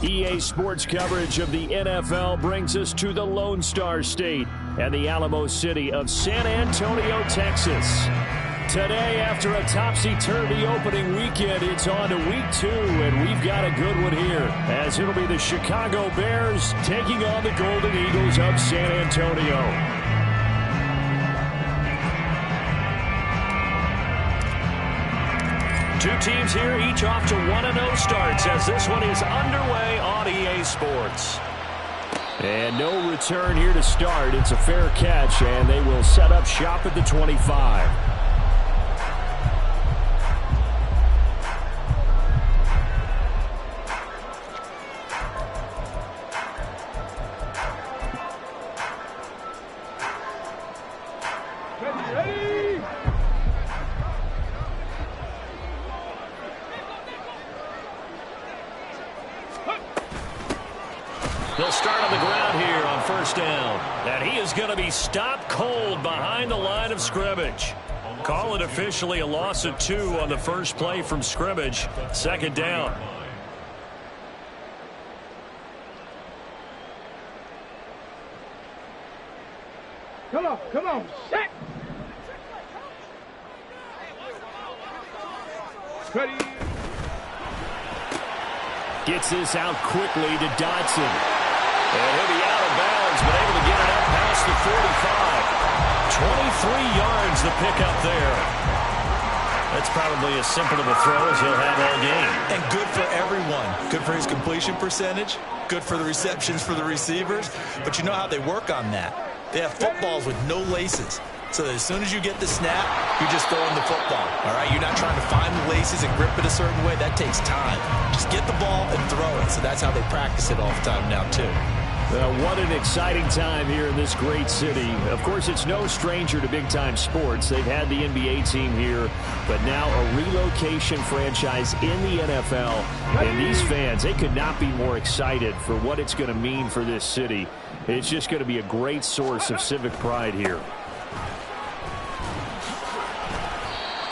EA Sports coverage of the NFL brings us to the Lone Star State and the Alamo City of San Antonio, Texas. Today, after a topsy-turvy opening weekend, it's on to week 2, and we've got a good one here, as it'll be the Chicago Bears taking on the Golden Eagles of San Antonio. Two teams here, each off to 1-0 starts, as this one is underway on EA Sports. And no return here to start. It's a fair catch, and they will set up shop at the 25. They'll start on the ground here on first down. And he is going to be stopped cold behind the line of scrimmage. Call it officially a loss of 2 on the first play from scrimmage. Second down. Come on, set. Ready. Gets this out quickly to Dotson. And he'll be out of bounds, but able to get it up past the 45. 23 yards the pickup there. That's probably as simple of a throw as he'll have all game. And good for everyone. Good for his completion percentage. Good for the receptions for the receivers. But you know how they work on that. They have footballs with no laces. So that as soon as you get the snap, you're just throwing the football. All right, you're not trying to find the laces and grip it a certain way. That takes time. Just get the ball and throw it. So that's how they practice it all the time now, too. Well, what an exciting time here in this great city. Of course, it's no stranger to big-time sports. They've had the NBA team here, but now a relocation franchise in the NFL. And these fans, they could not be more excited for what it's going to mean for this city. It's just going to be a great source of civic pride here.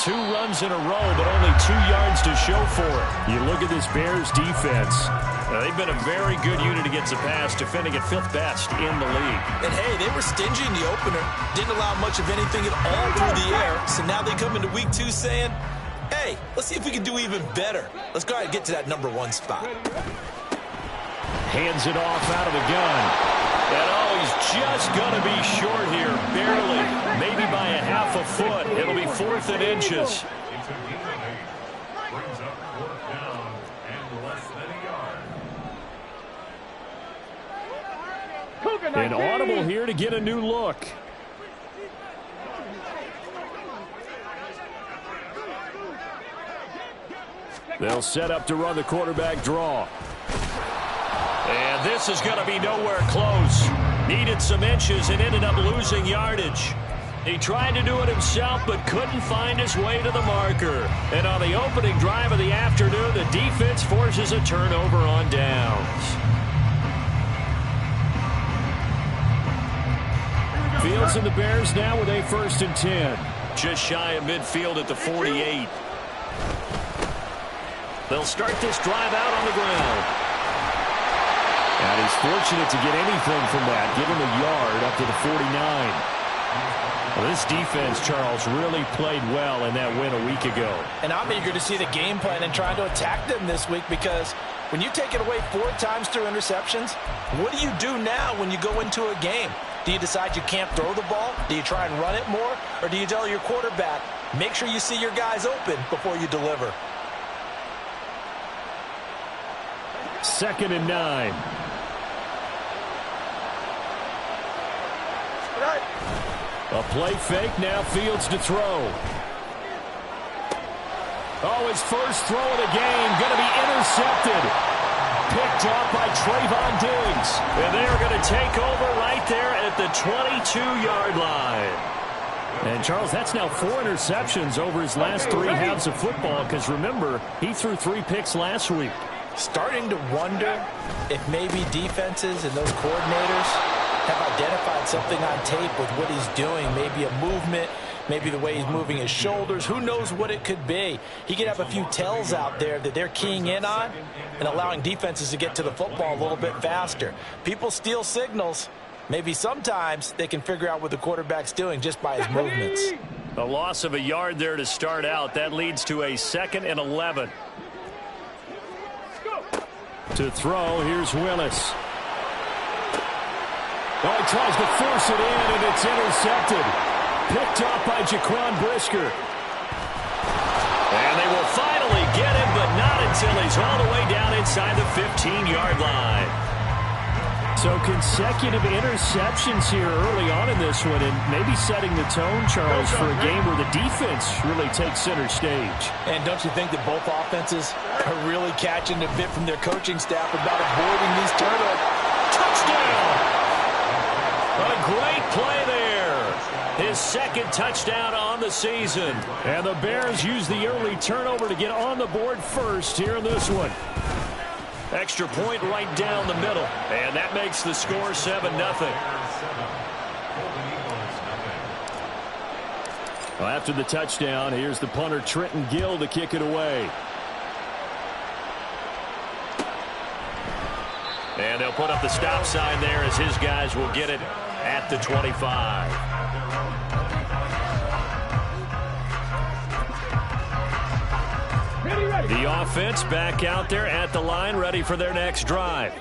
2 runs in a row, but only 2 yards to show for it. You look at this Bears defense. They've been a very good unit against the pass, defending at 5th best in the league. And, hey, they were stingy in the opener. Didn't allow much of anything at all through the air. So now they come into week 2 saying, hey, let's see if we can do even better. Let's go ahead and get to that number 1 spot. Hands it off out of the gun. And, oh, he's just going to be short here, barely. Maybe by a half a foot. It'll be 4th and inches. An audible here to get a new look. They'll set up to run the quarterback draw. And this is going to be nowhere close. Needed some inches and ended up losing yardage. He tried to do it himself but couldn't find his way to the marker. And on the opening drive of the afternoon, the defense forces a turnover on downs. Fields and the Bears now with a 1st and 10. Just shy of midfield at the 48. They'll start this drive out on the ground. And he's fortunate to get anything from that. Give him a yard up to the 49. Well, this defense, Charles, really played well in that win a week ago. And I'm eager to see the game plan and trying to attack them this week, because when you take it away 4 times through interceptions, what do you do now when you go into a game? Do you decide you can't throw the ball? Do you try and run it more? Or do you tell your quarterback, make sure you see your guys open before you deliver? 2nd and 9. A play fake, now Fields to throw. Oh, his first throw of the game, going to be intercepted. Picked off by Trayvon Diggs. And they are going to take over right there at the 22-yard line. And, Charles, that's now 4 interceptions over his last 3 halves of football, because, remember, he threw 3 picks last week. Starting to wonder if maybe defenses and those coordinators have identified something on tape with what he's doing, maybe a movement, maybe the way he's moving his shoulders. Who knows what it could be? He could have a few tells out there that they're keying in on and allowing defenses to get to the football a little bit faster. People steal signals. Maybe sometimes they can figure out what the quarterback's doing just by his movements. A loss of a yard there to start out. That leads to a 2nd and 11. To throw, here's Willis. Oh, he tries to force it in, and it's intercepted. Picked off by Jaquan Brisker. And they will finally get him, but not until he's all the way down inside the 15-yard line. So consecutive interceptions here early on in this one, and maybe setting the tone, Charles, for a game where the defense really takes center stage. And don't you think that both offenses are really catching a bit from their coaching staff about avoiding these turnovers? Touchdown! A great play there. His 2nd touchdown on the season. And the Bears use the early turnover to get on the board first here in this one. Extra point right down the middle. And that makes the score 7-0. Well, after the touchdown, here's the punter Trenton Gill to kick it away. And they'll put up the stop sign there as his guys will get it at the 25. The offense back out there at the line, ready for their next drive.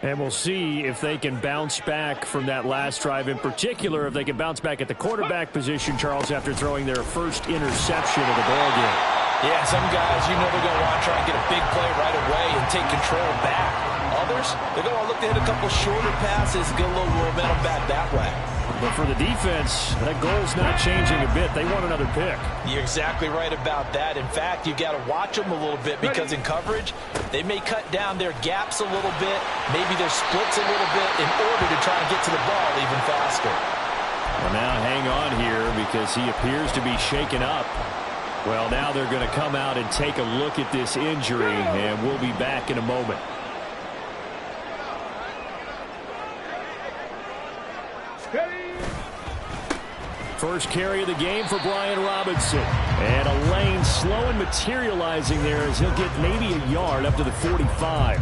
And we'll see if they can bounce back from that last drive. In particular, if they can bounce back at the quarterback position, Charles, after throwing their first interception of the ballgame. Yeah, some guys, you know they're going to want to try and get a big play right away and take control back. Others, they're going to look to hit a couple shorter passes, get a little momentum back that way. But for the defense, that goal's not changing a bit. They want another pick. You're exactly right about that. In fact, you got to watch them a little bit because in coverage, they may cut down their gaps a little bit, maybe their splits a little bit in order to try and get to the ball even faster. Well, now hang on here because he appears to be shaken up. Well, now they're going to come out and take a look at this injury, and we'll be back in a moment. First carry of the game for Brian Robinson. And a lane slow and materializing there as he'll get maybe a yard up to the 45.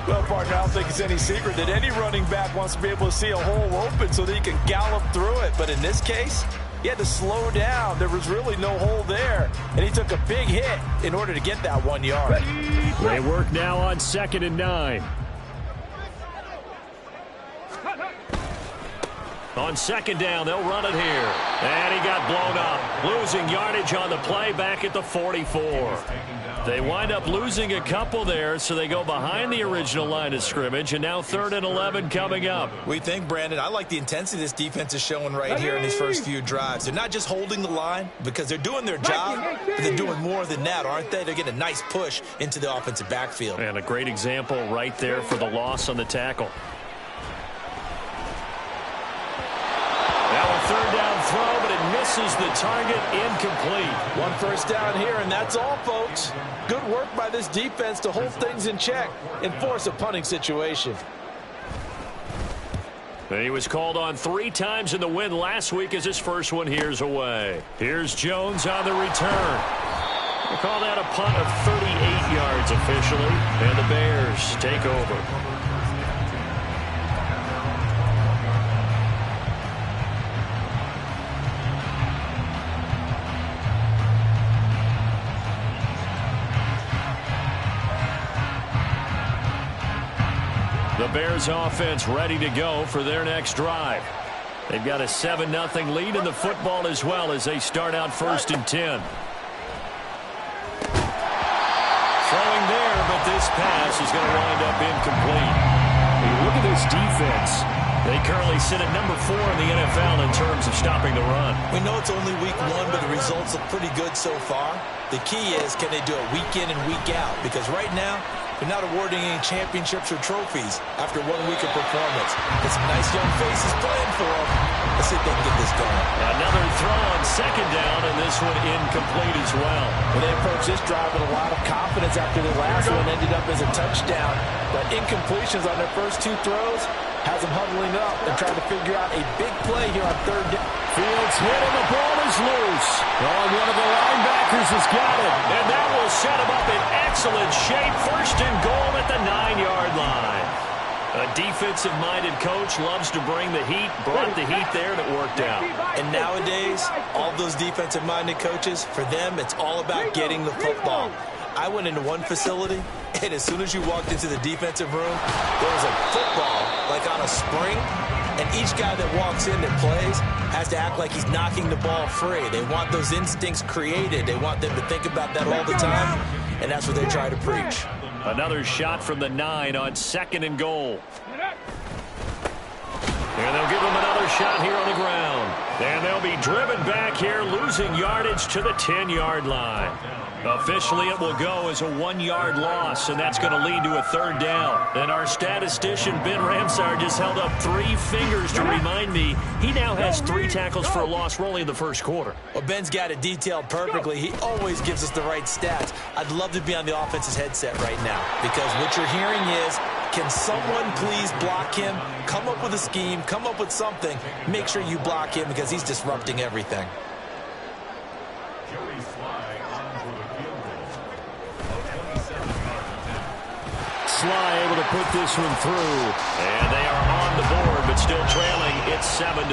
Well, partner, I don't think it's any secret that any running back wants to be able to see a hole open so that he can gallop through it. But in this case, he had to slow down. There was really no hole there. And he took a big hit in order to get that 1 yard. They work now on 2nd and 9. On 2nd down, they'll run it here. And he got blown up. Losing yardage on the play back at the 44. They wind up losing a couple there, so they go behind the original line of scrimmage, and now 3rd and 11 coming up. We think, Brandon, I like the intensity this defense is showing right here in these first few drives. They're not just holding the line because they're doing their job, but they're doing more than that, aren't they? They're getting a nice push into the offensive backfield. And a great example right there for the loss on the tackle. Now a 3rd down throw, but it misses the target, incomplete. 1 first down here, and that's all, folks. Good work by this defense to hold things in check and force a punting situation. And he was called on 3 times in the win last week as his first one here's away. Here's Jones on the return. They call that a punt of 38 yards officially, and the Bears take over. The Bears offense ready to go for their next drive. They've got a 7-0 lead in the football as well as they start out 1st and 10. Throwing there, but this pass is going to wind up incomplete. Hey, look at this defense. They currently sit at number 4 in the NFL in terms of stopping the run. We know it's only week 1, but the results look pretty good so far. The key is, can they do it week in and week out? Because right now, they're not awarding any championships or trophies after 1 week of performance. Got some nice young faces playing for them. Let's see if they can get this going. Another throw on 2nd down, and this one incomplete as well. Well, they approached this drive with a lot of confidence after the last one ended up as a touchdown. But incompletions on their first 2 throws has them huddling up and trying to figure out a big play here on 3rd down. Fields hit and the ball is loose. Oh, one of the linebackers has got it. And that will set him up in excellent shape. First and goal at the 9-yard line. A defensive-minded coach loves to bring the heat, brought the heat there, and it worked out. And nowadays, all those defensive-minded coaches, for them, it's all about getting the football. I went into one facility, and as soon as you walked into the defensive room, there was a football, like on a spring, and each guy that walks in that plays has to act like he's knocking the ball free. They want those instincts created. They want them to think about that all the time, and that's what they try to preach. Another shot from the 9 on 2nd and goal. And they'll give him another shot here on the ground. And they'll be driven back here, losing yardage to the 10-yard line. Officially, it will go as a 1-yard loss, and that's going to lead to a 3rd down. And our statistician, Ben Ramsar, just held up 3 fingers to remind me he now has 3 tackles for a loss rolling in the first quarter. Well, Ben's got it detailed perfectly. He always gives us the right stats. I'd love to be on the offense's headset right now, because what you're hearing is, can someone please block him? Come up with a scheme, come up with something. Make sure you block him because he's disrupting everything. Sly able to put this one through. And they are on the board, but still trailing. It's 7-3.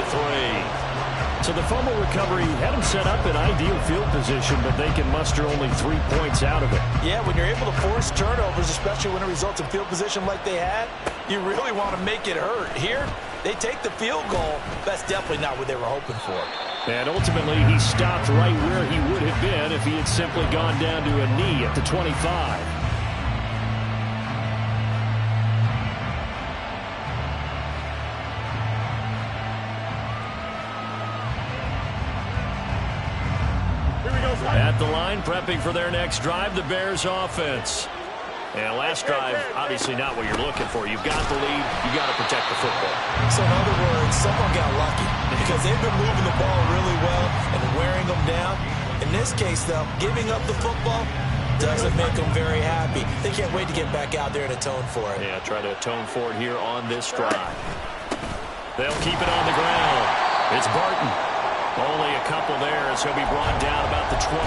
So the fumble recovery had them set up in ideal field position, but they can muster only 3 points out of it. Yeah, when you're able to force turnovers, especially when it results in field position like they had, you really want to make it hurt. Here, they take the field goal. That's definitely not what they were hoping for. And ultimately, he stopped right where he would have been if he had simply gone down to a knee at the 25. At the line, prepping for their next drive, the Bears offense. And last drive, obviously not what you're looking for. You've got the lead. You've got to protect the football. So in other words, someone got lucky because they've been moving the ball really well and wearing them down. In this case, though, giving up the football doesn't make them very happy. They can't wait to get back out there and atone for it. Yeah, try to atone for it here on this drive. They'll keep it on the ground. It's Barton. Only a couple there as he'll be brought down about the 28.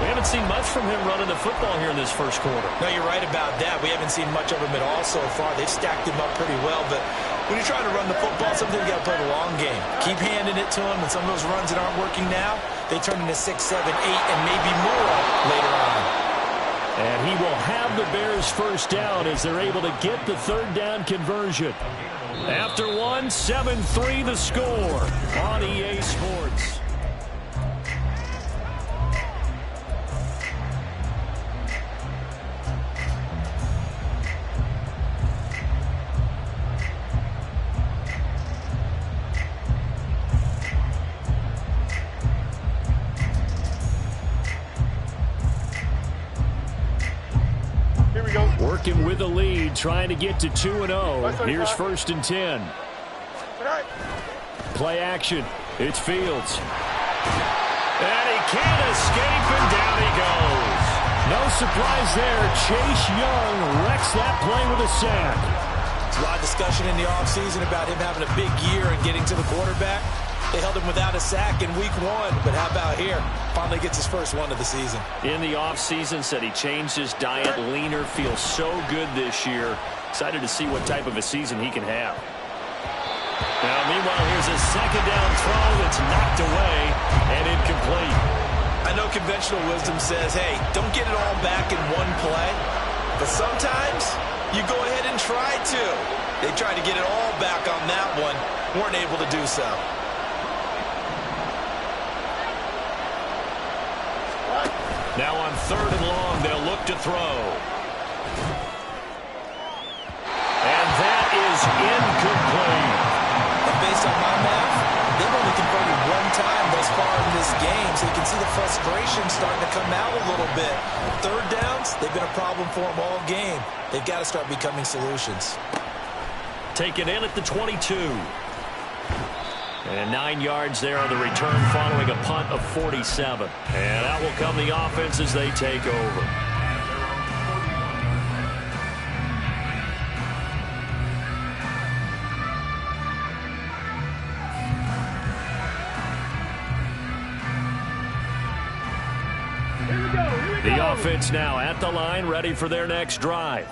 We haven't seen much from him running the football here in this first quarter. No, you're right about that. We haven't seen much of him at all so far. They've stacked him up pretty well, but when you're trying to run the football, sometimes you got to play the long game. Keep handing it to him, and some of those runs that aren't working now, they turn into 6, 7, 8, and maybe more later on. And he will have the Bears first down as they're able to get the 3rd down conversion. After 1, 7-3 the score on EA Sports. Working with the lead, trying to get to 2-0. Here's 1st and 10. Play action. It's Fields. And he can't escape, and down he goes. No surprise there. Chase Young wrecks that play with a sack. There's a lot of discussion in the offseason about him having a big year and getting to the quarterback. They held him without a sack in week 1, but how about here? Finally gets his first one of the season. In the offseason, said he changed his diet, leaner, feels so good this year. Excited to see what type of a season he can have. Now, meanwhile, here's a 2nd down throw that's knocked away and incomplete. I know conventional wisdom says, hey, don't get it all back in one play, but sometimes you go ahead and try to. They tried to get it all back on that one, weren't able to do so. Now on 3rd and long, they'll look to throw. And that is incomplete. And based on my math, they've only converted 1 time thus far in this game, so you can see the frustration starting to come out a little bit. 3rd downs, they've been a problem for them all game. They've got to start becoming solutions. Taken in at the 22. And 9 yards there on the return following a punt of 47. And out will come the offense as they take over. The offense now at the line, ready for their next drive.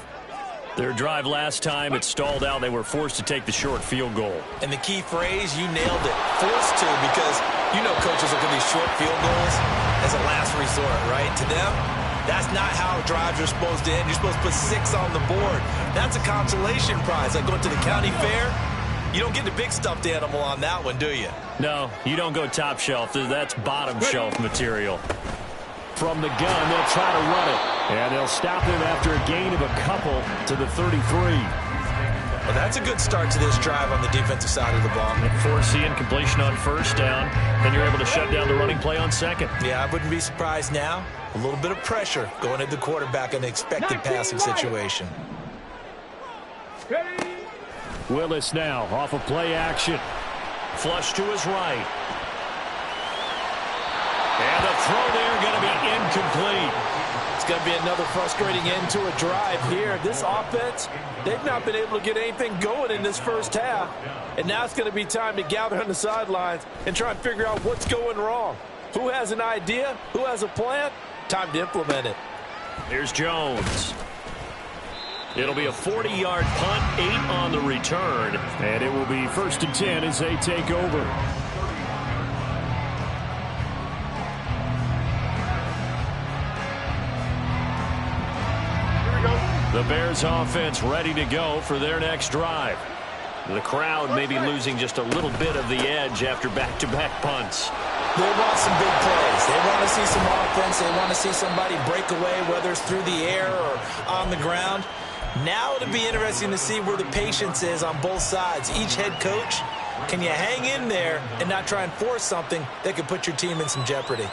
Their drive last time, it stalled out. They were forced to take the short field goal. And the key phrase, you nailed it, forced to, because you know coaches look at these short field goals as a last resort, right? To them, that's not how drives are supposed to end. You're supposed to put 6 on the board. That's a consolation prize. Like going to the county fair, you don't get the big stuffed animal on that one, do you? No, you don't go top shelf. That's bottom shelf material. From the gun, they'll try to run it. And they'll stop him after a gain of a couple to the 33. Well, that's a good start to this drive on the defensive side of the ball. Force the incompletion on first down. Then you're able to shut down the running play on second. Yeah, I wouldn't be surprised now. A little bit of pressure going at the quarterback in the expected passing situation. Willis now off of play action. Flush to his right. And the throw there going to be incomplete. It's going to be another frustrating end to a drive here. This offense, they've not been able to get anything going in this first half. And now it's going to be time to gather on the sidelines and try and figure out what's going wrong. Who has an idea? Who has a plan? Time to implement it. Here's Jones. It'll be a 40-yard punt, 8 on the return. And it will be 1st and 10 as they take over. The Bears offense ready to go for their next drive. The crowd may be losing just a little bit of the edge after back-to-back punts. They want some big plays. They want to see some offense. They want to see somebody break away, whether it's through the air or on the ground. Now it'll be interesting to see where the patience is on both sides. Each head coach, can you hang in there and not try and force something that could put your team in some jeopardy?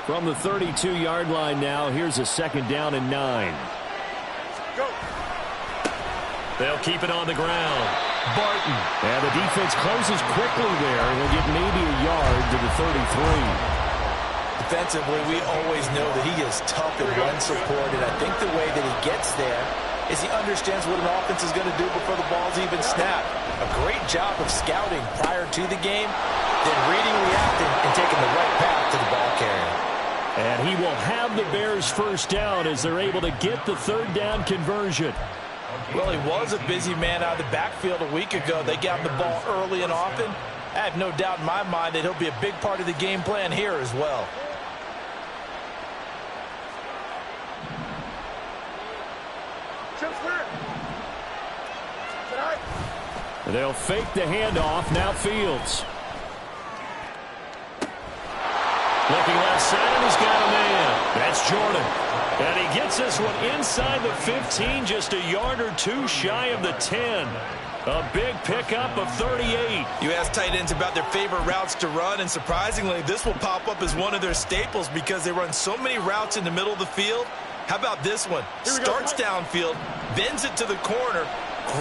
From the 32-yard line now, here's a 2nd down and 9. Go. They'll keep it on the ground. Barton. And the defense closes quickly there. He'll get maybe a yard to the 33. Defensively, we always know that he is tough and run support, and I think the way that he gets there is he understands what an offense is going to do before the ball's even snapped. A great job of scouting prior to the game, then reading, reacting, and taking the right path to the ball carrier. And he will have the Bears first down as they're able to get the 3rd down conversion. Well, he was a busy man out of the backfield a week ago. They got him the ball early and often. I have no doubt in my mind that he'll be a big part of the game plan here as well. They'll fake the handoff. Now Fields. Looking left side, and he's got a man. That's Jordan. And he gets this one inside the 15, just a yard or 2 shy of the 10. A big pickup of 38. You ask tight ends about their favorite routes to run, and surprisingly, this will pop up as one of their staples because they run so many routes in the middle of the field. How about this one? Starts downfield, bends it to the corner,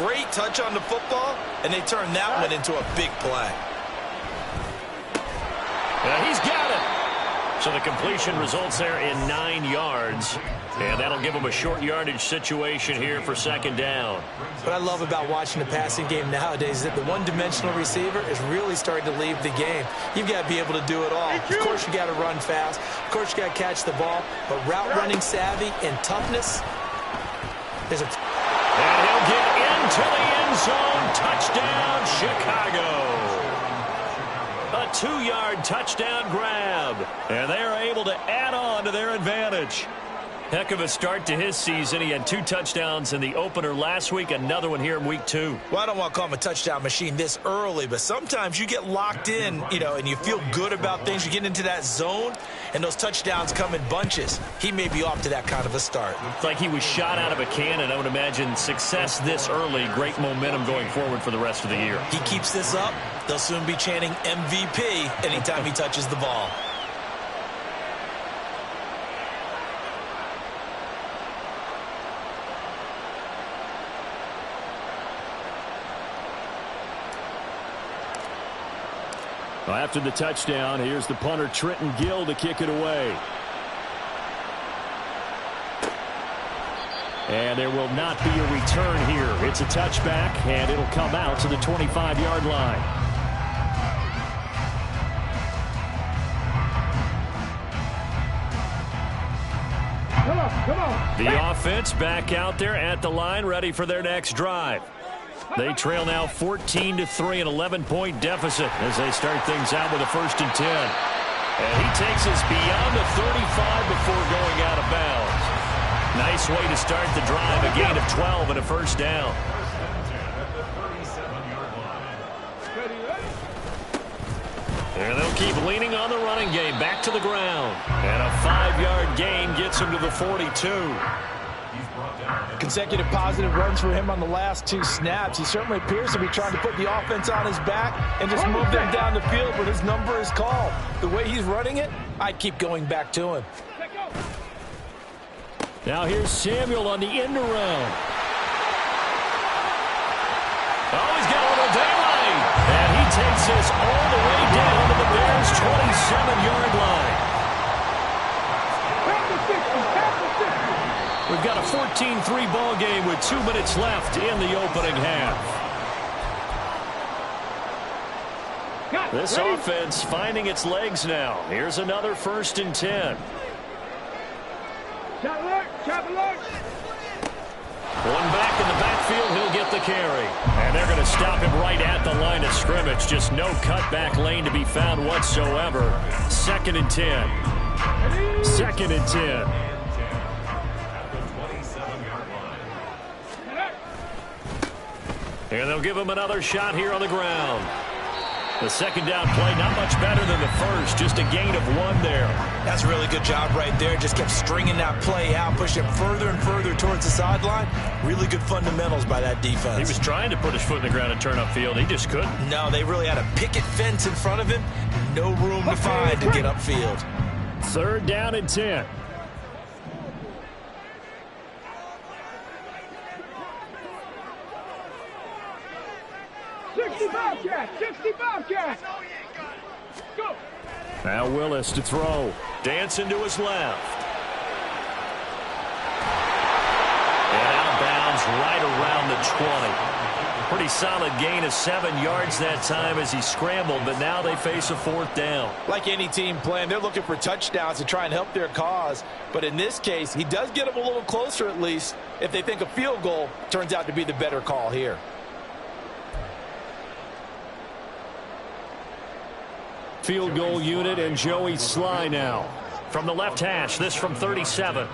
great touch on the football, and they turn that one into a big play. And he's got it. So the completion results there in 9 yards. And that'll give them a short yardage situation here for 2nd down. What I love about watching the passing game nowadays is that the one-dimensional receiver is really starting to leave the game. You've got to be able to do it all. Of course, you got to run fast. Of course, you got to catch the ball. But route running savvy and toughness, there's a... And he'll get into the end zone. Touchdown, Chicago. A 2-yard touchdown grab. And they are able to add on to their advantage. Heck of a start to his season. He had 2 touchdowns in the opener last week, another one here in week 2. Well, I don't want to call him a touchdown machine this early, but sometimes you get locked in, and you feel good about things. You get into that zone, and those touchdowns come in bunches. He may be off to that kind of a start. It's like he was shot out of a cannon. I would imagine success this early, great momentum going forward for the rest of the year. He keeps this up, they'll soon be chanting MVP anytime he touches the ball. After the touchdown, here's the punter Trenton Gill to kick it away. And there will not be a return here. It's a touchback, and it'll come out to the 25-yard line. Come on. The offense back out there at the line, ready for their next drive. They trail now 14-3, an 11-point deficit as they start things out with a 1st and 10. And he takes us beyond the 35 before going out of bounds. Nice way to start the drive, a gain of 12 and a 1st down. And they'll keep leaning on the running game, back to the ground. And a 5-yard gain gets him to the 42. Consecutive positive runs for him on the last 2 snaps. He certainly appears to be trying to put the offense on his back and just move them down the field, but his number is called. The way he's running it, I'd keep going back to him. Now here's Samuel on the end around. Oh, he's got a little daylight. And he takes us all the way down to the Bears' 27-yard line. We've got a 14-3 ball game with 2 minutes left in the opening half. This offense finding its legs now. Here's another 1st and 10. Chop alert. One back in the backfield, he'll get the carry. And they're going to stop him right at the line of scrimmage. Just no cutback lane to be found whatsoever. 2nd and 10. 2nd and 10. And they'll give him another shot here on the ground. The 2nd down play, not much better than the first. Just a gain of 1 there. That's a really good job right there. Just kept stringing that play out, pushing him further and further towards the sideline. Really good fundamentals by that defense. He was trying to put his foot in the ground and turn upfield. He just couldn't. No, they really had a picket fence in front of him. No room to find to get upfield. 3rd down and 10. Go. Now Willis to throw. Dancing to his left. And out of bounds right around the 20. Pretty solid gain of 7 yards that time as he scrambled, but now they face a 4th down. Like any team playing, they're looking for touchdowns to try and help their cause. But in this case, he does get them a little closer at least if they think a field goal turns out to be the better call here. Field goal unit and Joey Sly now. From the left hash, this from 37.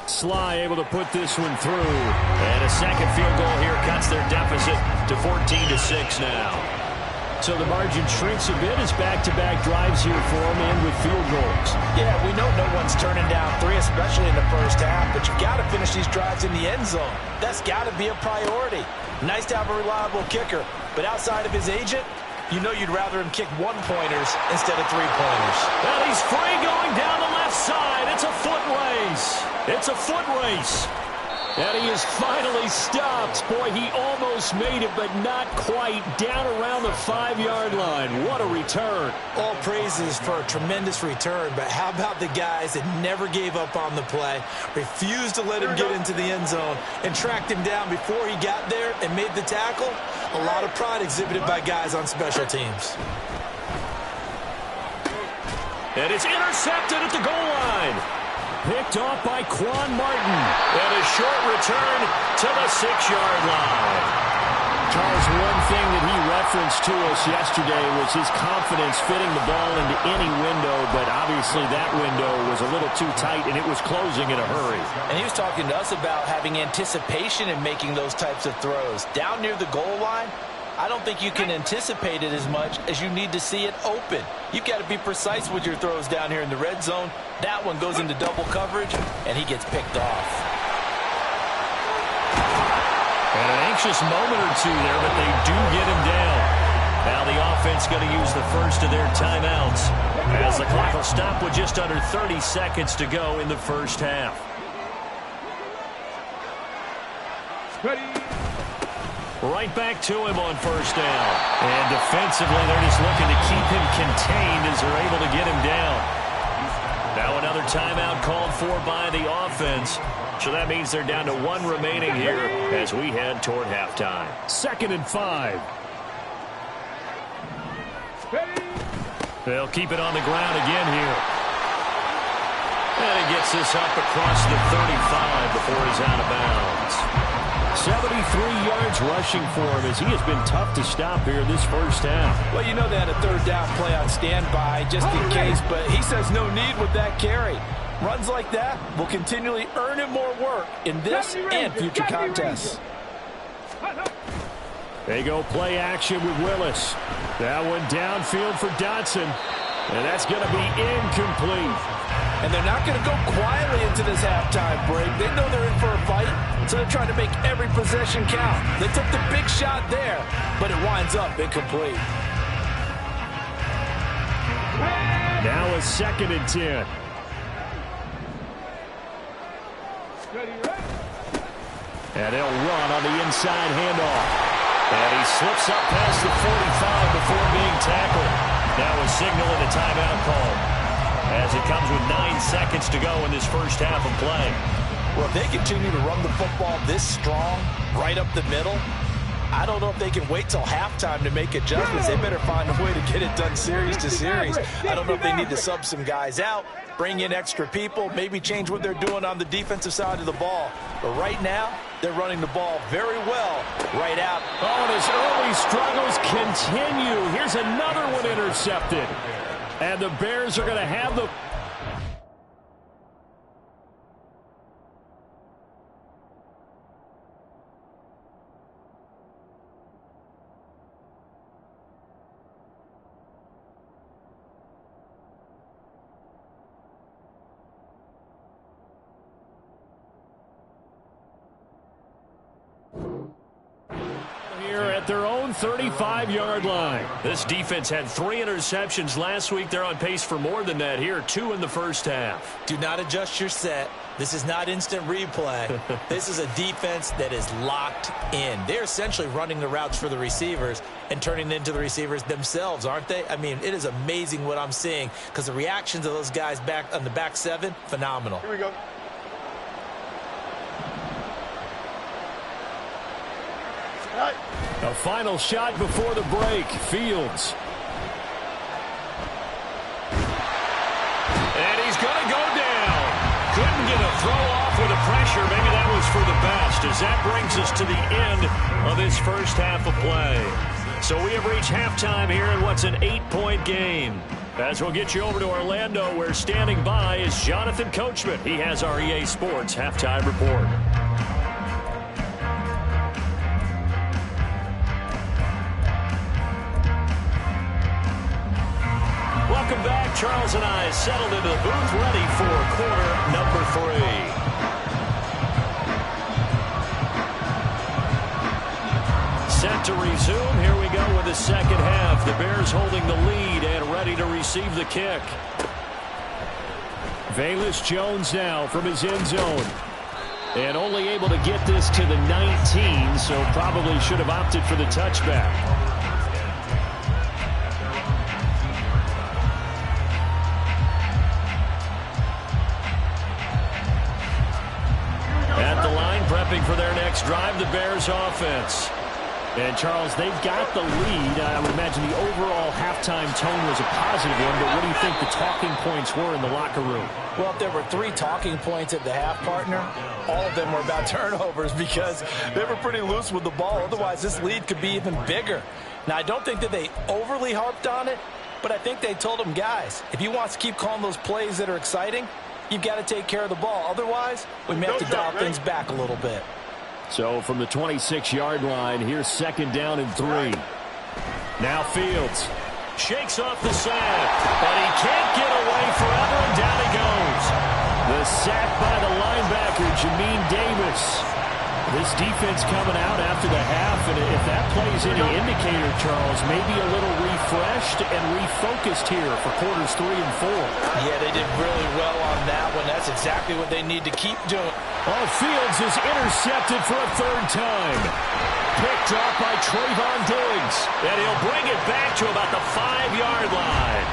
Sly able to put this one through. And a 2nd field goal here cuts their deficit to 14-6 now. So the margin shrinks a bit as back-to-back drives here for them and with field goals. Yeah, we know no one's turning down 3, especially in the first half, but you've got to finish these drives in the end zone. That's got to be a priority. Nice to have a reliable kicker, but outside of his agent, you know you'd rather him kick 1-pointers instead of 3-pointers. And he's free going down the left side. It's a foot race. It's a foot race. And he is finally stopped. Boy, he almost made it, but not quite. Down around the 5-yard line. What a return. All praises for a tremendous return, but how about the guys that never gave up on the play, refused to let him get into the end zone, and tracked him down before he got there and made the tackle? A lot of pride exhibited by guys on special teams. And it's intercepted at the goal line. Picked off by Quan Martin. And a short return to the 6-yard line. Charles, one thing that he referenced to us yesterday was his confidence fitting the ball into any window, but obviously that window was a little too tight, and it was closing in a hurry. And he was talking to us about having anticipation in making those types of throws. Down near the goal line, I don't think you can anticipate it as much as you need to see it open. You've got to be precise with your throws down here in the red zone. That one goes into double coverage, and he gets picked off. And an anxious moment or two there, but they do get him down. Now the offense going to use the first of their timeouts as the clock will stop with just under 30 seconds to go in the first half. Ready. Right back to him on 1st down. And defensively, they're just looking to keep him contained as they're able to get him down. Now another timeout called for by the offense. So that means they're down to 1 remaining here as we head toward halftime. 2nd and 5. Ready. They'll keep it on the ground again here. And he gets this up across the 35 before he's out of bounds. 73 yards rushing for him as he has been tough to stop here this first half. Well, you know they had a third down play on standby just in case, but he says no need with that carry. Runs like that will continually earn him more work in this and future contests. They go play action with Willis. That one downfield for Dotson. And that's going to be incomplete. And they're not going to go quietly into this halftime break. They know they're in for a fight, so they're trying to make every possession count. They took the big shot there, but it winds up incomplete. Now a 2nd and 10. And they'll run on the inside handoff. And he slips up past the 45 before being tackled. Now a signal and a timeout call, as it comes with 9 seconds to go in this first half of play. Well, if they continue to run the football this strong, right up the middle, I don't know if they can wait till halftime to make adjustments. They better find a way to get it done series to series. I don't know if they need to sub some guys out, bring in extra people, maybe change what they're doing on the defensive side of the ball. But right now, they're running the ball very well right out. Oh, and his early struggles continue. Here's another one intercepted. And the Bears are going to have the... at their own 35-yard line. This defense had 3 interceptions last week. They're on pace for more than that here. 2 in the first half. Do not adjust your set. This is not instant replay. This is a defense that is locked in. They're essentially running the routes for the receivers and turning it into the receivers themselves, aren't they? I mean, it is amazing what I'm seeing because the reactions of those guys back on the back 7, phenomenal. Here we go. A final shot before the break. Fields. And he's going to go down. Couldn't get a throw off with the pressure. Maybe that was for the best, as that brings us to the end of this first half of play. So we have reached halftime here in what's an 8-point game. As we'll get you over to Orlando, where standing by is Jonathan Coachman. He has our EA Sports halftime report. Welcome back. Charles and I settled into the booth, ready for quarter number 3. Set to resume. Here we go with the second half. The Bears holding the lead and ready to receive the kick. Velus Jones now from his end zone. And only able to get this to the 19, so probably should have opted for the touchback. Prepping for their next drive, the Bears offense. And, Charles, they've got the lead. I would imagine the overall halftime tone was a positive one, but what do you think the talking points were in the locker room? Well, if there were 3 talking points at the half, partner, all of them were about turnovers because they were pretty loose with the ball. Otherwise, this lead could be even bigger. Now, I don't think that they overly harped on it, but I think they told them, guys, if you want to keep calling those plays that are exciting, you've got to take care of the ball. Otherwise, we may have to dial things back a little bit. So from the 26-yard line, here's 2nd down and 3. Now Fields shakes off the sack, but he can't get away forever, and down he goes. The sack by the linebacker, Jamin Davis. This defense coming out after the half, and if that plays any indicator, Charles, maybe a little refreshed and refocused here for quarters 3 and 4. Yeah, they did really well on that one. That's exactly what they need to keep doing. Oh, Fields is intercepted for a 3rd time. Picked off by Trayvon Diggs. And he'll bring it back to about the 5-yard line.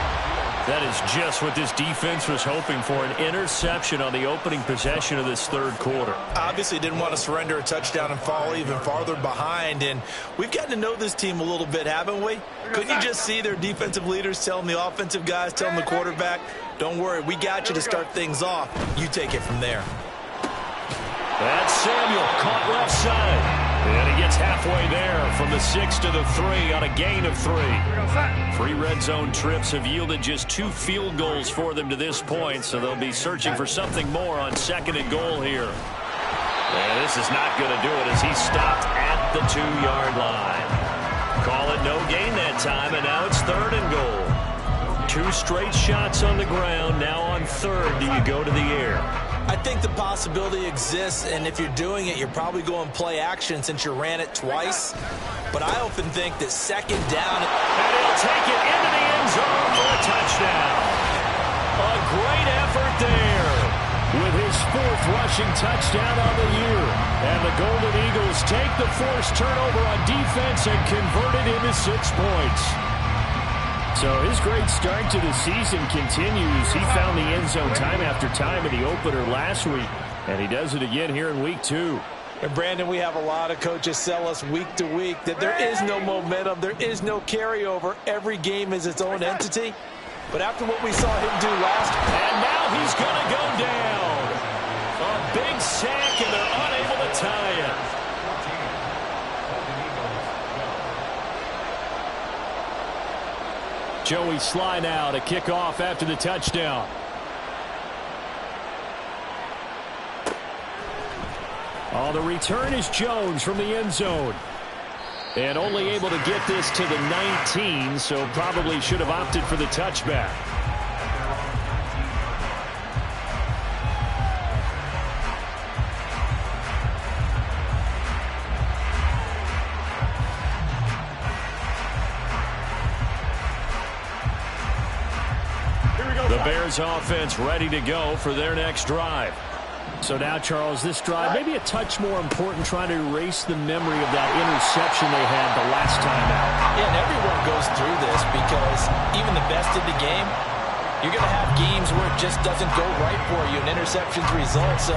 That is just what this defense was hoping for, an interception on the opening possession of this third quarter. Obviously didn't want to surrender a touchdown and fall even farther behind, and we've gotten to know this team a little bit, haven't we? Couldn't you just see their defensive leaders telling the offensive guys, telling the quarterback, don't worry, we got you to start things off. You take it from there. That's Samuel, caught left side. And he gets halfway there from the 6 to the 3 on a gain of 3. 3 red zone trips have yielded just 2 field goals for them to this point, so they'll be searching for something more on 2nd and goal here. And this is not going to do it as he stopped at the 2-yard line. Call it no gain that time, and now it's 3rd and goal. 2 straight shots on the ground. Now on 3rd, do you go to the air? I think the possibility exists, and if you're doing it, you're probably going play action since you ran it twice. But I often think that 2nd down. And he'll take it into the end zone for a touchdown. A great effort there with his 4th rushing touchdown on the year. And the Golden Eagles take the forced turnover on defense and convert it into 6 points. So his great start to the season continues. He found the end zone time after time in the opener last week, and he does it again here in week 2. And Brandon, we have a lot of coaches tell us week to week that there is no momentum, there is no carryover. Every game is its own entity. But after what we saw him do last, and now he's going to go down. A big sack, and they're unable to tie it. Joey Sly now to kick off after the touchdown. Oh, the return is Jones from the end zone. And only able to get this to the 19, so probably should have opted for the touchback. The Bears offense ready to go for their next drive. So now, Charles, this drive maybe a touch more important, trying to erase the memory of that interception they had the last time out. Yeah, and everyone goes through this because even the best in the game, you're going to have games where it just doesn't go right for you, and interceptions result. So,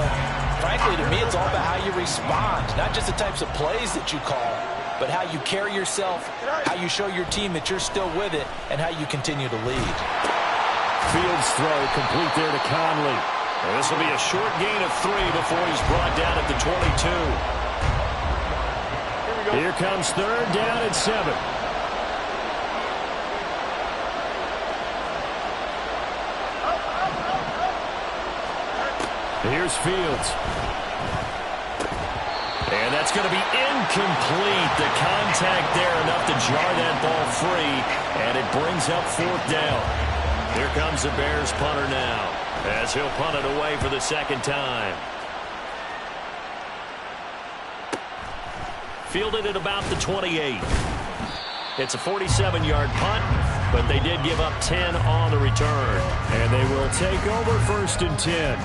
frankly, to me, it's all about how you respond, not just the types of plays that you call, but how you carry yourself, how you show your team that you're still with it, and how you continue to lead. Fields throw complete there to Conley. And this will be a short gain of 3 before he's brought down at the 22. Here comes 3rd down and 7. Here's Fields. And that's going to be incomplete. The contact there enough to jar that ball free. And it brings up 4th down. Here comes the Bears punter now, as he'll punt it away for the 2nd time. Fielded at about the 28. It's a 47-yard punt, but they did give up 10 on the return. And they will take over 1st and 10.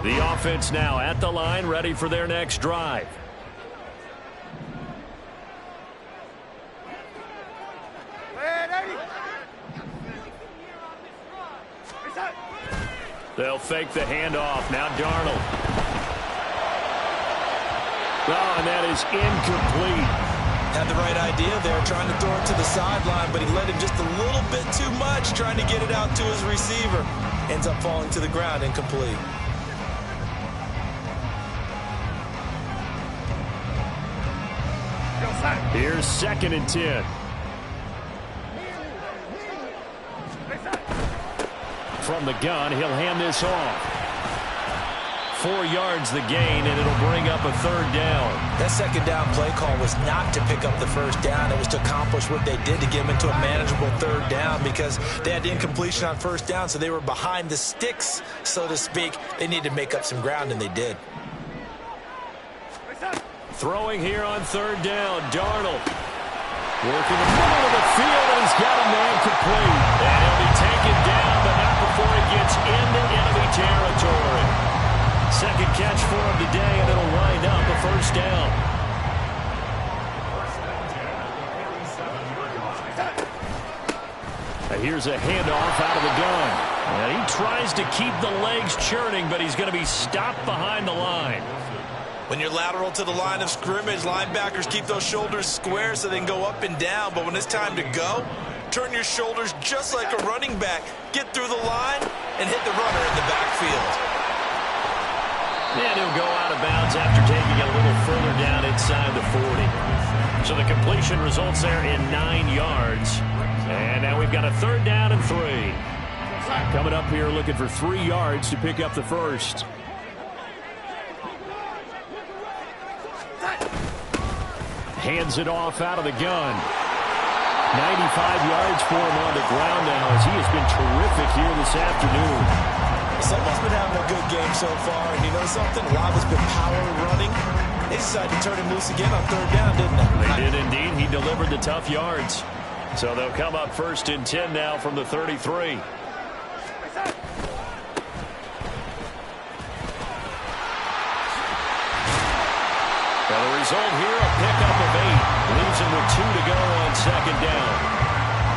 The offense now at the line, ready for their next drive. They'll fake the handoff. Now Darnold. Oh, and that is incomplete. Had the right idea there, trying to throw it to the sideline, but he let him just a little bit too much, trying to get it out to his receiver. Ends up falling to the ground, incomplete. Here's 2nd and 10. From the gun, he'll hand this off. 4 yards the gain, and it'll bring up a 3rd down. That 2nd down play call was not to pick up the 1st down. It was to accomplish what they did to get him into a manageable 3rd down because they had the incompletion on 1st down, so they were behind the sticks, so to speak. They needed to make up some ground, and they did. Throwing here on 3rd down, Darnold. Working the middle of the field, and he's got a man complete. And he'll be taken down, but not before he gets into enemy territory. 2nd catch for him today, and it'll wind up a 1st down. Here's a handoff out of the gun. And he tries to keep the legs churning, but he's going to be stopped behind the line. When you're lateral to the line of scrimmage, linebackers keep those shoulders square so they can go up and down. But when it's time to go, turn your shoulders just like a running back. Get through the line and hit the runner in the backfield. And he'll go out of bounds after taking it a little further down inside the 40. So the completion results there in 9 yards. And now we've got a 3rd down and 3. Coming up here looking for 3 yards to pick up the first. Hands it off out of the gun. 95 yards for him on the ground now as he has been terrific here this afternoon. Someone's been having a good game so far, and you know something? A lot of it's been power running. They decided to turn him loose again on 3rd down, didn't they? They did indeed. He delivered the tough yards. So they'll come up 1st and 10 now from the 33. Well, the result here, a pickup of 8. Leaves him with 2 to go on 2nd down.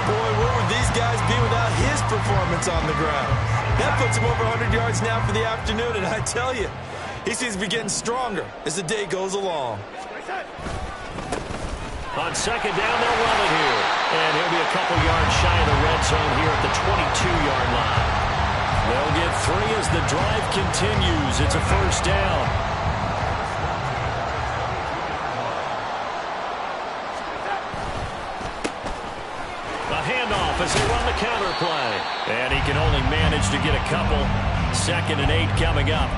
Boy, where would these guys be without his performance on the ground? That puts him over 100 yards now for the afternoon, and I tell you, he seems to be getting stronger as the day goes along. On 2nd down, they'll run it here. And he'll be a couple yards shy of the red zone here at the 22-yard line. They'll get 3 as the drive continues. It's a 1st down. As they run the counter play. And he can only manage to get a couple. 2nd and 8 coming up.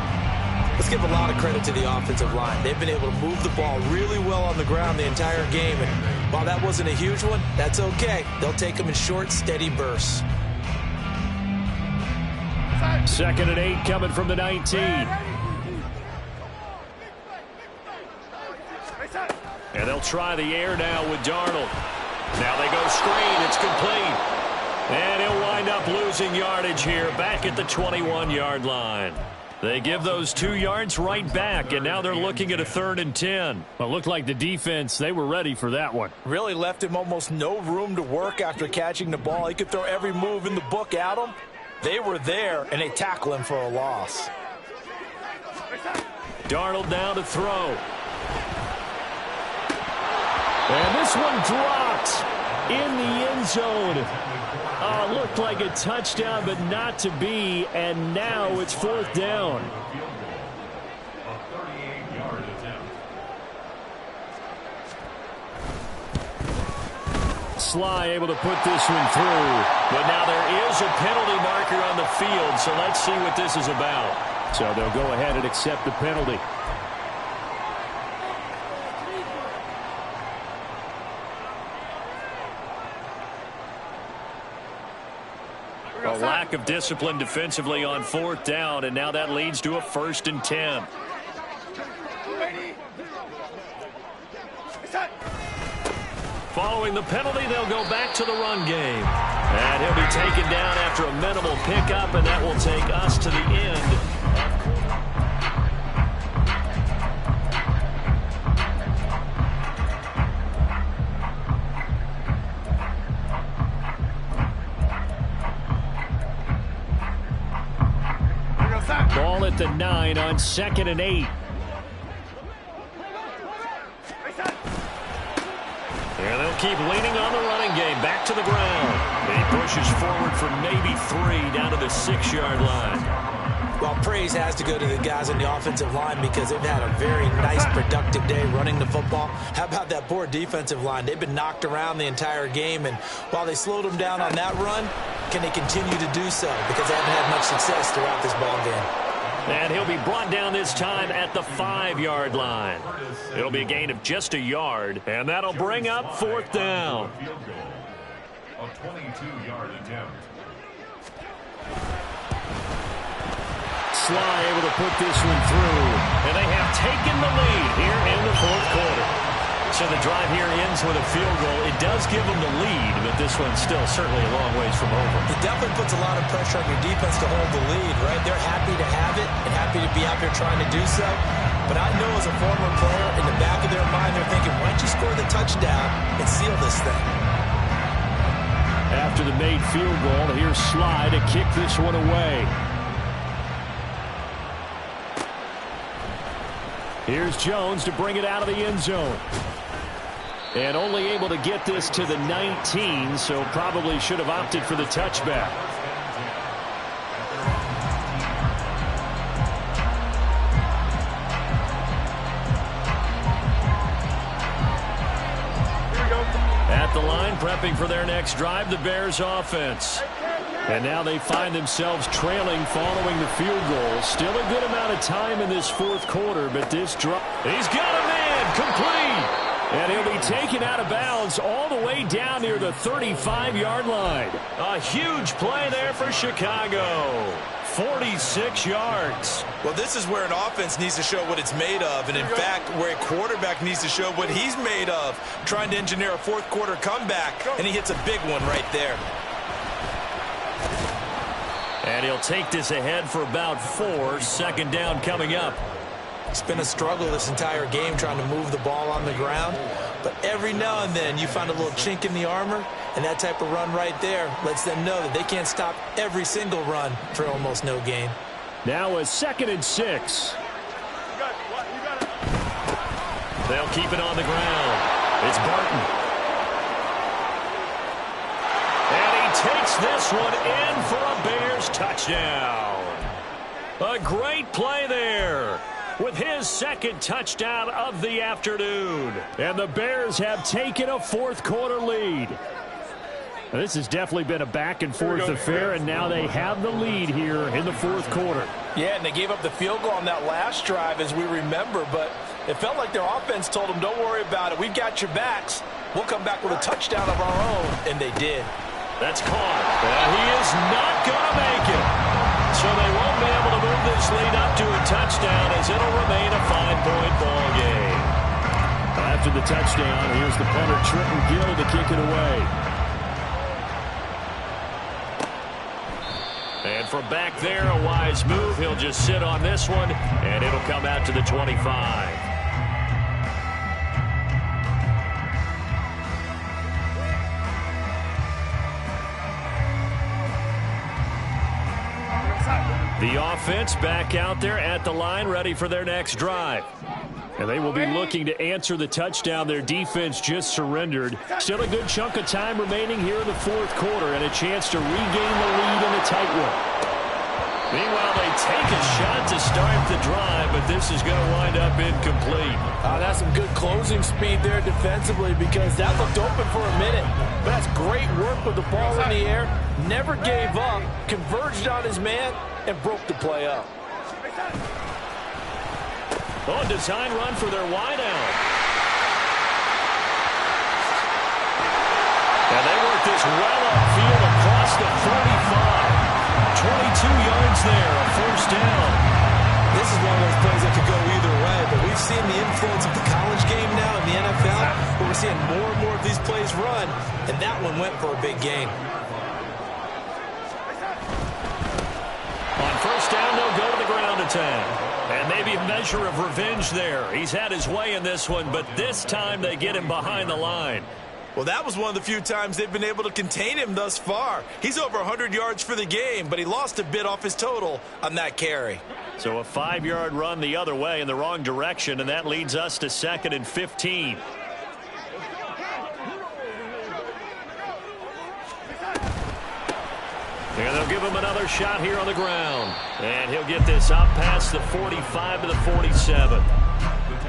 Let's give a lot of credit to the offensive line. They've been able to move the ball really well on the ground the entire game. And while that wasn't a huge one, that's okay. They'll take them in short, steady bursts. 2nd and 8 coming from the 19. And they'll try the air now with Darnold. Now they go screen. It's complete. And he'll wind up losing yardage here back at the 21-yard line. They give those 2 yards right back, and now they're looking at a 3rd and 10. Well, it looked like the defense, they were ready for that one. Really left him almost no room to work after catching the ball. He could throw every move in the book at him. They were there, and they tackle him for a loss. Darnold now to throw. And this one dropped in the end zone. Looked like a touchdown, but not to be. And now it's 4th down. Sly able to put this one through. But now there is a penalty marker on the field, so let's see what this is about. So they'll go ahead and accept the penalty. A lack of discipline defensively on 4th down, and now that leads to a 1st and 10. Following the penalty, they'll go back to the run game. And he'll be taken down after a minimal pickup, and that will take us to the end. Ball at the 9 on 2nd and 8. And they'll keep leaning on the running game. Back to the ground. And he pushes forward for maybe 3 down to the 6-yard line. Well, praise has to go to the guys on the offensive line because they've had a very nice, productive day running the football. How about that poor defensive line? They've been knocked around the entire game, and while they slowed them down on that run, can they continue to do so? Because they haven't had much success throughout this ball game. And he'll be brought down this time at the 5-yard line. It'll be a gain of just a yard, and that'll bring up 4th down. A 22-yard attempt. Sly able to put this one through, and they have taken the lead here in the 4th quarter. So the drive here ends with a field goal. It does give them the lead, but this one's still certainly a long ways from over. It definitely puts a lot of pressure on your defense to hold the lead, right? They're happy to have it and happy to be out there trying to do so. But I know as a former player, in the back of their mind, they're thinking, why don't you score the touchdown and seal this thing? After the made field goal, here's Sly to kick this one away. Here's Jones to bring it out of the end zone. And only able to get this to the 19, so probably should have opted for the touchback. At the line, prepping for their next drive, the Bears offense. And now they find themselves trailing following the field goal. Still a good amount of time in this fourth quarter, but this drop. He's got a man, complete. And he'll be taken out of bounds all the way down near the 35-yard line. A huge play there for Chicago. 46 yards. Well, this is where an offense needs to show what it's made of, and in fact, where a quarterback needs to show what he's made of, trying to engineer a fourth quarter comeback, and he hits a big one right there. And he'll take this ahead for about 4. Second down coming up. It's been a struggle this entire game trying to move the ball on the ground, but every now and then you find a little chink in the armor, and that type of run right there lets them know that they can't stop every single run for almost no gain. Now a 2nd and 6. They'll keep it on the ground. It's Barton. And he takes this one in for a Bears touchdown. A great play there with his 2nd touchdown of the afternoon. And the Bears have taken a fourth quarter lead. Now, this has definitely been a back-and-forth affair, and now they have the lead here in the fourth quarter. Yeah, and they gave up the field goal on that last drive, as we remember, but it felt like their offense told them, don't worry about it. We've got your backs. We'll come back with a touchdown of our own, and they did. That's caught. And he is not going to make it. So they won't be able to move this lead up to a touchdown, as it'll remain a 5-point ball game. After the touchdown, here's the punter, Trenton Gill, to kick it away. And from back there, a wise move. He'll just sit on this one, and it'll come out to the 25. The offense back out there at the line, ready for their next drive. And they will be looking to answer the touchdown their defense just surrendered. Still a good chunk of time remaining here in the fourth quarter, and a chance to regain the lead in a tight one. Meanwhile, they take a shot to start the drive, but this is going to wind up incomplete. That's some good closing speed there defensively, because that looked open for a minute. But that's great work with the ball in the air. Never gave up, converged on his man, and broke the play up. Oh, design run for their wideout. And they work this well upfield across the 45. 22 yards there, a first down. This is one of those plays that could go either way, but we've seen the influence of the college game now in the NFL, where we're seeing more and more of these plays run, and that one went for a big gain. On first down, they'll go to the ground attack. And maybe a measure of revenge there. He's had his way in this one, but this time they get him behind the line. Well, that was one of the few times they've been able to contain him thus far. He's over 100 yards for the game, but he lost a bit off his total on that carry. So a 5-yard run the other way in the wrong direction, and that leads us to 2nd and 15. And they'll give him another shot here on the ground. And he'll get this up past the 45 to the 47.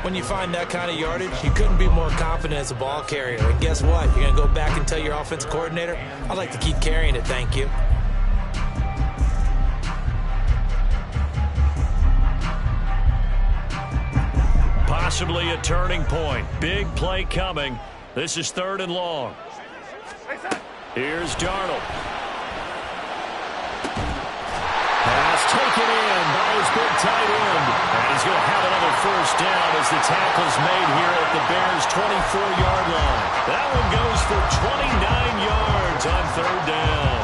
When you find that kind of yardage, you couldn't be more confident as a ball carrier. And guess what? You're going to go back and tell your offensive coordinator, I'd like to keep carrying it, thank you. Possibly a turning point. Big play coming. This is 3rd and long. Here's Darnold. Pass taken in by his big tight end. And he's going to have another first down as the tackle's made here at the Bears' 24-yard line. That one goes for 29 yards on 3rd down.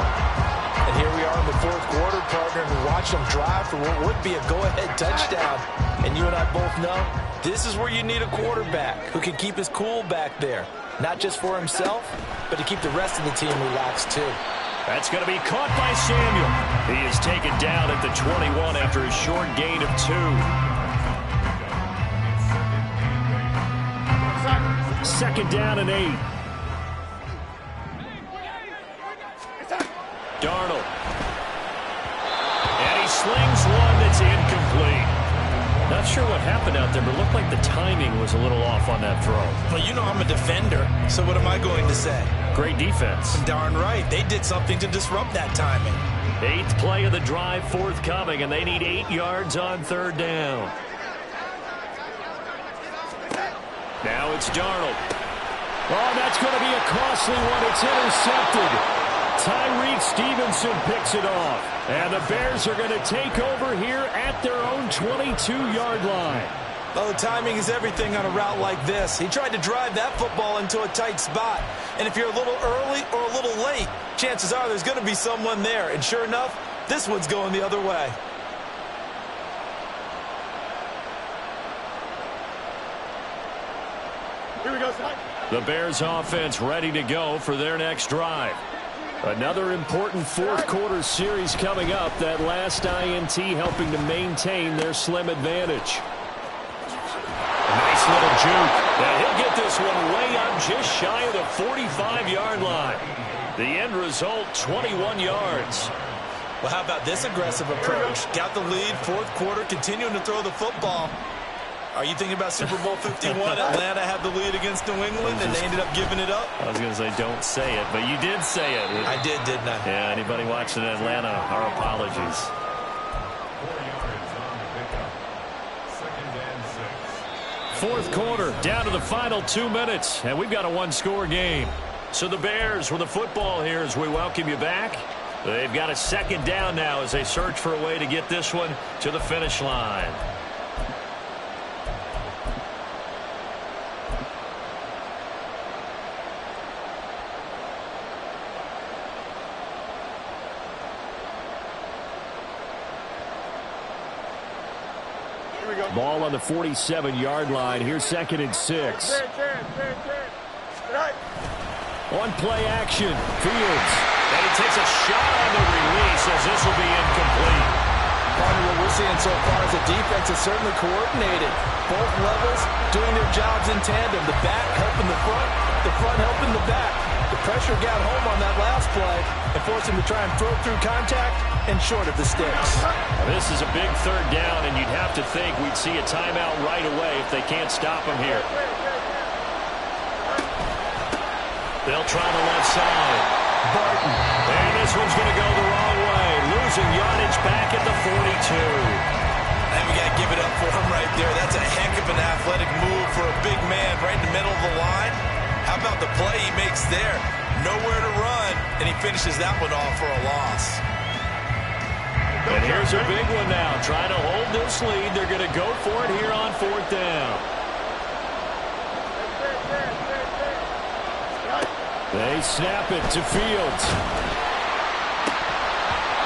And here we are in the fourth quarter, partner, and we watch them drive for what would be a go-ahead touchdown. And you and I both know this is where you need a quarterback who can keep his cool back there. not just for himself, but to keep the rest of the team relaxed too. That's going to be caught by Samuel. He is taken down at the 21 after a short gain of 2. Second down and 8. Darnold. And he slings one that's incomplete. Not sure what happened out there, but it looked like the timing was a little off on that throw. Well, you know I'm a defender, so what am I going to say? Great defense. Darn right. They did something to disrupt that timing. 8th play of the drive forthcoming, and they need 8 yards on third down. Now it's Darnold. Oh, that's going to be a costly one. It's intercepted. Tyreek Stevenson picks it off. And the Bears are going to take over here at their own 22-yard line. Well, the timing is everything on a route like this. He tried to drive that football into a tight spot. And if you're a little early or a little late, chances are there's going to be someone there. And sure enough, this one's going the other way. Here we go, son. The Bears offense ready to go for their next drive. Another important fourth quarter series coming up. That last INT helping to maintain their slim advantage. Nice little juke. And he'll get this one way up just shy of the 45-yard line. The end result, 21 yards. Well, how about this aggressive approach? Got the lead, fourth quarter, continuing to throw the football. Are you thinking about Super Bowl 51? Atlanta had the lead against New England, and they ended up giving it up? I was going to say don't say it, but you did say it. I did, didn't I? Yeah, anybody watching Atlanta, our apologies. 4 yards on the pickup. 2nd and 6. Fourth quarter, down to the final 2 minutes, and we've got a one-score game. So the Bears with the football here as we welcome you back. They've got a second down now as they search for a way to get this one to the finish line. Ball on the 47-yard line. Here's 2nd and 6. On play action, Fields. And he takes a shot on the release as this will be incomplete. Part of what we're seeing so far is the defense is certainly coordinated. Both levels doing their jobs in tandem. The back helping the front helping the back. The pressure got home on that last play and forced him to try and throw through contact and short of the sticks. Now, this is a big third down, and you'd have to think we'd see a timeout right away if they can't stop him here. They'll try the left side. Barton. And this one's going to go the wrong way. Losing yardage back at the 42. And we got to give it up for him right there. That's a heck of an athletic move for a big man right in the middle of the line. How about the play he makes there? Nowhere to run, and he finishes that one off for a loss. And here's a big one now. Trying to hold this lead. They're going to go for it here on 4th down. They snap it to Fields.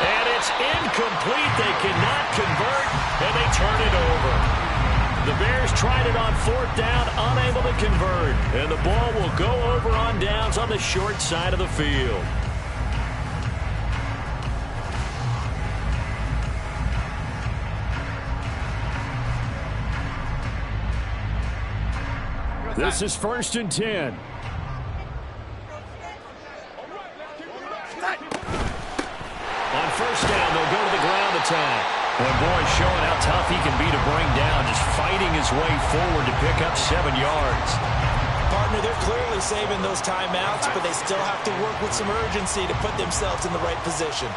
And it's incomplete. They cannot convert, and they turn it over. The Bears tried it on 4th down, unable to convert. And the ball will go over on downs on the short side of the field. This is 1st and 10. On 1st down, they'll go to the ground attack. Well, boy, showing how tough he can be to bring down, just fighting his way forward to pick up 7 yards. Partner, they're clearly saving those timeouts, but they still have to work with some urgency to put themselves in the right position.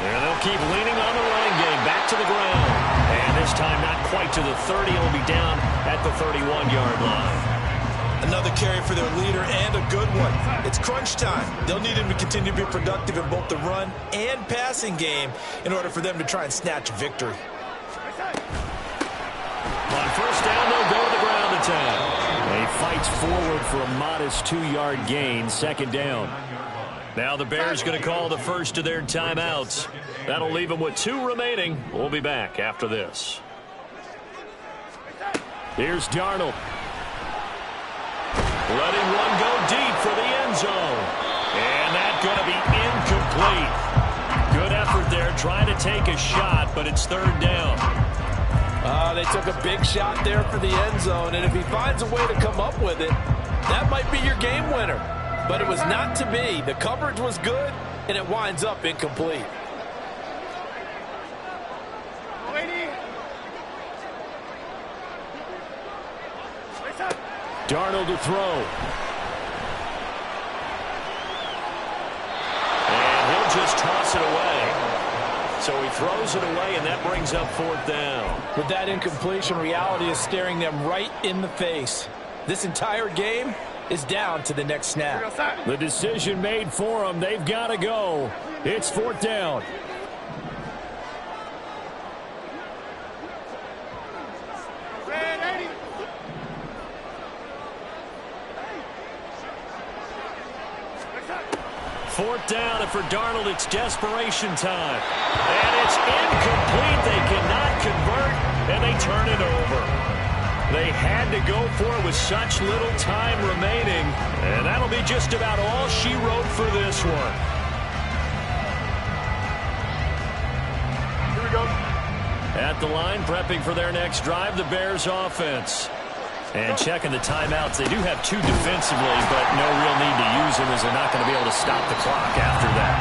And they'll keep leaning on the running game, back to the ground. And this time not quite to the 30. It'll be down at the 31-yard line. Another carry for their leader and a good one. It's crunch time. They'll need him to continue to be productive in both the run and passing game in order for them to try and snatch victory. On 1st down, they'll go to the ground attack. He fights forward for a modest 2-yard gain, 2nd down. Now the Bears going to call the first of their timeouts. That'll leave them with 2 remaining. We'll be back after this. Here's Darnold. Letting one go deep for the end zone. And that's going to be incomplete. Good effort there trying to take a shot, but it's third down. They took a big shot there for the end zone, and if he finds a way to come up with it, that might be your game winner. But it was not to be. The coverage was good, and it winds up incomplete. Darnold to throw. And he'll just toss it away. So he throws it away, and that brings up fourth down. With that incompletion, reality is staring them right in the face. This entire game is down to the next snap. The decision made for them. They've got to go. It's fourth down. Fourth down, and for Darnold, it's desperation time. And it's incomplete. They cannot convert, and they turn it over. They had to go for it with such little time remaining, and that'll be just about all she wrote for this one. Here we go. At the line, prepping for their next drive, the Bears offense. And checking the timeouts. They do have two defensively, but no real need to use them as they're not going to be able to stop the clock after that.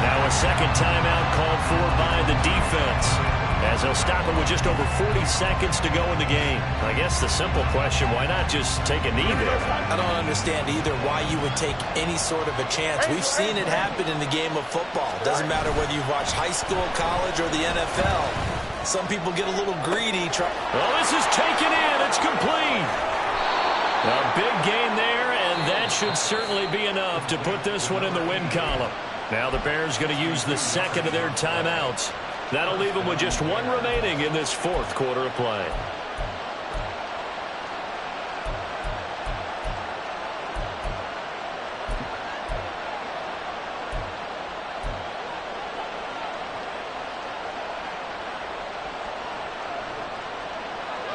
Now a second timeout called for by the defense, as they'll stop it with just over 40 seconds to go in the game. I guess the simple question, why not just take a knee there? I don't understand either why you would take any sort of a chance. We've seen it happen in the game of football. Doesn't matter whether you've watched high school, college, or the NFL. Some people get a little greedy. Well, this is taken in. It's complete. A big gain there, and that should certainly be enough to put this one in the win column. Now the Bears going to use the second of their timeouts. That'll leave them with just one remaining in this fourth quarter of play.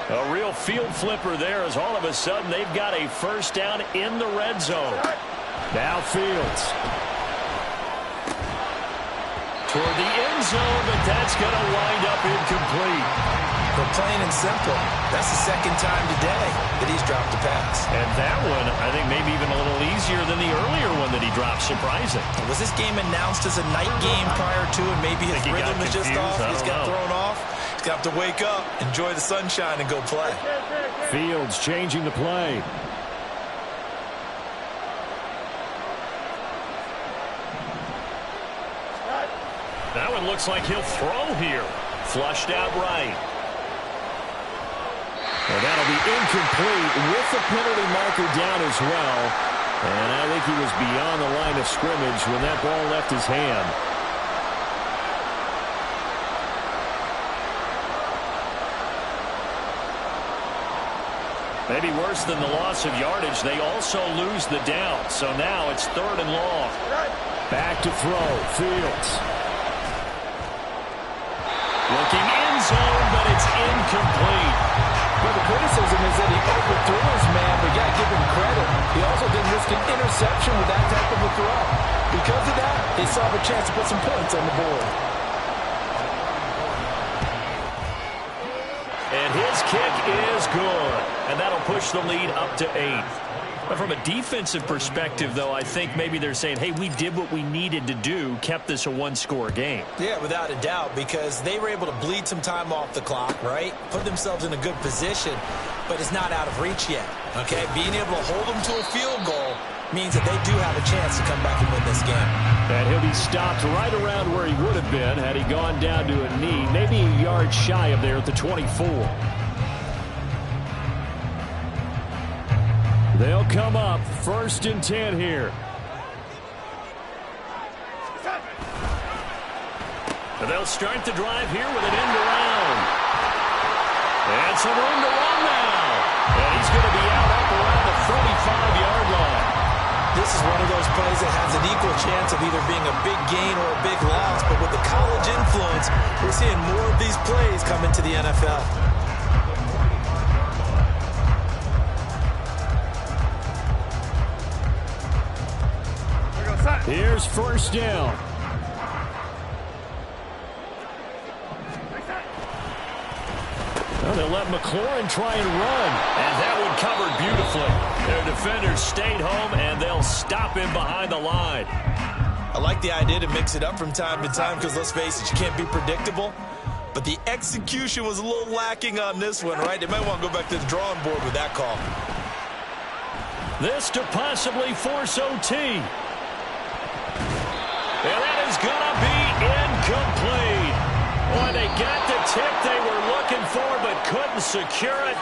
A real field flipper there as all of a sudden they've got a first down in the red zone. Now Fields. Toward the end zone, but that's going to wind up incomplete. But plain and simple, that's the second time today that he's dropped a pass. And that one, I think maybe even a little easier than the earlier one that he dropped. Surprising. Was this game announced as a night game prior to, and maybe his rhythm is just off? He's got thrown off. He's got to wake up, enjoy the sunshine, and go play. Fields changing the play. That one looks like he'll throw here. Flushed out right. And that'll be incomplete with the penalty marker down as well. And I think he was beyond the line of scrimmage when that ball left his hand. Maybe worse than the loss of yardage, they also lose the down. So now it's third and long. Back to throw. Fields. Looking end zone, but it's incomplete. Well, the criticism is that he overthrew his man, but you got to give him credit. He also didn't risk an interception with that type of a throw. Because of that, they saw a chance to put some points on the board. And his kick is good. And that'll push the lead up to 8. But from a defensive perspective, though, I think maybe they're saying, hey, we did what we needed to do, kept this a one-score game. Yeah, without a doubt, because they were able to bleed some time off the clock, right? Put themselves in a good position, but it's not out of reach yet, okay? Being able to hold them to a field goal means that they do have a chance to come back and win this game. And he'll be stopped right around where he would have been had he gone down to a knee, maybe a yard shy of there at the 24. They'll come up first and 10 here. And they'll start the drive here with an end around. And some room to run now. And he's going to be out up around the 45-yard line. This is one of those plays that has an equal chance of either being a big gain or a big loss. But with the college influence, we're seeing more of these plays come into the NFL. Here's first down. Well, they'll let McLaurin try and run. And that one covered beautifully. Their defenders stayed home, and they'll him behind the line. I like the idea to mix it up from time to time because, let's face it, you can't be predictable. But the execution was a little lacking on this one, right? They might want to go back to the drawing board with that call. This to possibly force OT. And that is going to be incomplete. Boy, they got the tip they were looking for but couldn't secure it.